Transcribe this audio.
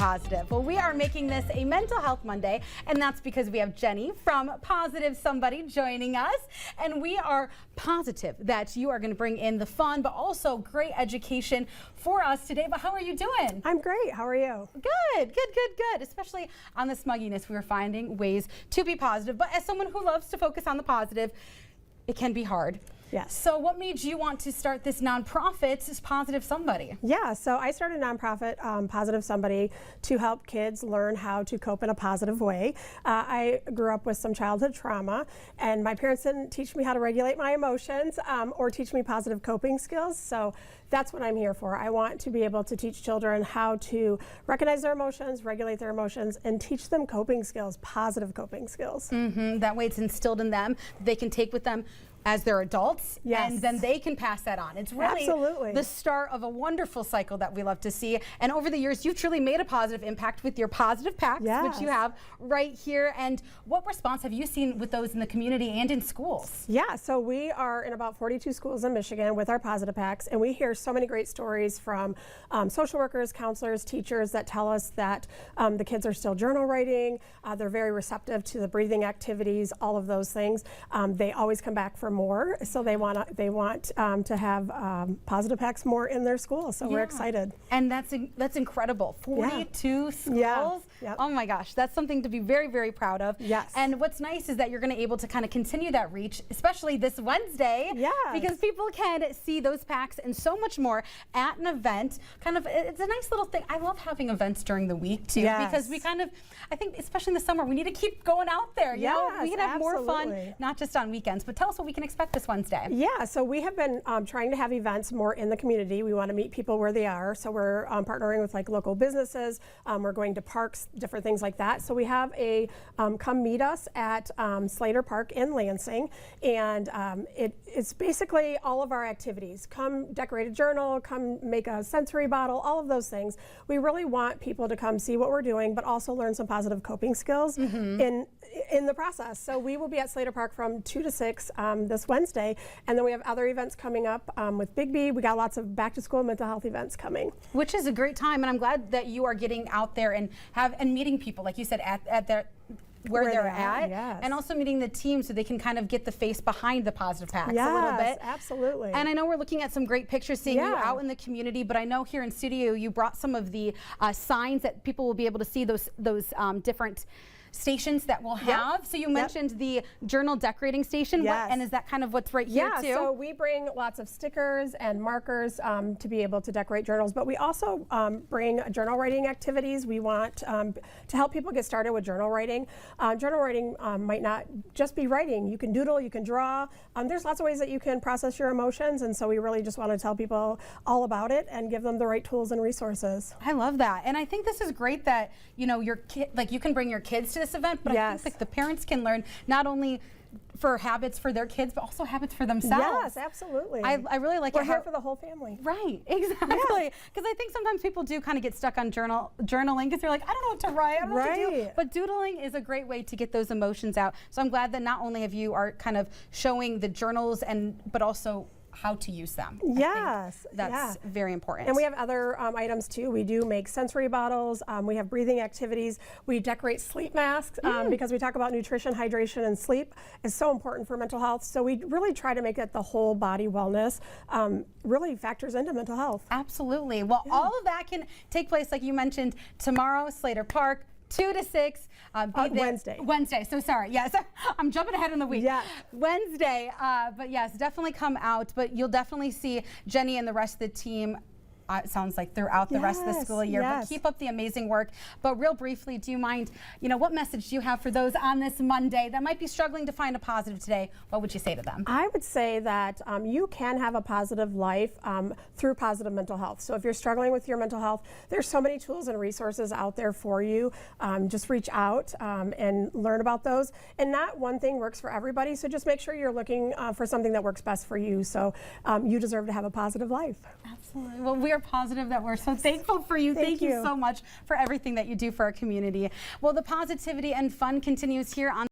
Positive. Well, we are making this a Mental Health Monday, and that's because we have Jenny from Positive Somebody joining us, and we are positive that you are going to bring in the fun, but also great education for us today. But how are you doing? I'm great. How are you? Good. Especially on the smugginess, we are finding ways to be positive. But as someone who loves to focus on the positive, it can be hard. Yes. So what made you want to start this nonprofit, this Positive Somebody? Yeah, so I started a nonprofit, Positive Somebody, to help kids learn how to cope in a positive way. I grew up with some childhood trauma, and my parents didn't teach me how to regulate my emotions or teach me positive coping skills, so that's what I'm here for. I want to be able to teach children how to recognize their emotions, regulate their emotions, and teach them coping skills, positive coping skills. That way it's instilled in them, they can take with them as they're adults, yes, and then they can pass that on. It's really absolutely the start of a wonderful cycle that we love to see. And over the years, you've truly made a positive impact with your positive packs, yes, which you have right here. And what response have you seen with those in the community and in schools? Yeah, so we are in about 42 schools in Michigan with our positive packs, and we hear so many great stories from social workers, counselors, teachers that tell us that the kids are still journal writing, they're very receptive to the breathing activities, all of those things. They always come back for more, so they want to have positive packs more in their school. So we're excited. And that's incredible. 42 schools. Yeah. Yep. Oh my gosh, that's something to be very, very proud of. Yes. And what's nice is that you're going to able to kind of continue that reach, especially this Wednesday. Yes. Because people can see those packs and so much more at an event. It's a nice little thing. I love having events during the week too, because we I think especially in the summer, we need to keep going out there. You know, we can have more fun, not just on weekends. But tell us what we can expect this Wednesday. Yeah, so we have been trying to have events more in the community. We want to meet people where they are. So we're partnering with like local businesses. We're going to parks, different things like that. So we have a come meet us at Slater Park in Lansing, and it's basically all of our activities. Come decorate a journal, come make a sensory bottle, all of those things. We really want people to come see what we're doing, but also learn some positive coping skills in the process. So we will be at Slater Park from 2 to 6 this Wednesday, and then we have other events coming up with Big B. We got lots of back to school mental health events coming, which is a great time, and I'm glad that you are getting out there and meeting people, like you said, at their where they're at, yes, and also meeting the team so they can kind of get the face behind the positive packs a little bit. Absolutely. And I know we're looking at some great pictures seeing you out in the community, but I know here in studio you brought some of the signs that people will be able to see, those different stations that we'll have. So you mentioned the journal decorating station, and is that kind of what's right here too? So we bring lots of stickers and markers to be able to decorate journals, but we also bring journal writing activities. We want to help people get started with journal writing. Journal writing might not just be writing. You can doodle, you can draw. There's lots of ways that you can process your emotions, and so we really just want to tell people all about it and give them the right tools and resources. I love that, and I think this is great that your kid, like you can bring your kids to this event, but I think like the parents can learn not only for habits for their kids, but also habits for themselves. Yes, absolutely. I really like We're here for the whole family. Right, exactly. Because I think sometimes people do kind of get stuck on journaling because they're like, I don't know what to write, I don't know what to do. But doodling is a great way to get those emotions out. So I'm glad that not only have you are kind of showing the journals but also how to use them. Yes, that's very important. And we have other items too. We do make sensory bottles. We have breathing activities. We decorate sleep masks because we talk about nutrition, hydration, and sleep is so important for mental health. So we really try to make it the whole body wellness really factors into mental health. Absolutely. Well, all of that can take place, like you mentioned, tomorrow, Slater Park, 2 to 6. Wednesday. So sorry. Yes, I'm jumping ahead in the week. Yeah. Wednesday. But yes, definitely come out. But you'll definitely see Jenny and the rest of the team. It sounds like throughout the rest of the school year, but keep up the amazing work. But real briefly, do you mind, what message do you have for those on this Monday that might be struggling to find a positive today? What would you say to them? I would say that you can have a positive life through positive mental health. So if you're struggling with your mental health, there's so many tools and resources out there for you. Just reach out and learn about those. And not one thing works for everybody, so just make sure you're looking for something that works best for you. So you deserve to have a positive life. Absolutely. Well, we are positive that we're so thankful for you. Thank you so much for everything that you do for our community. Well, the positivity and fun continues here on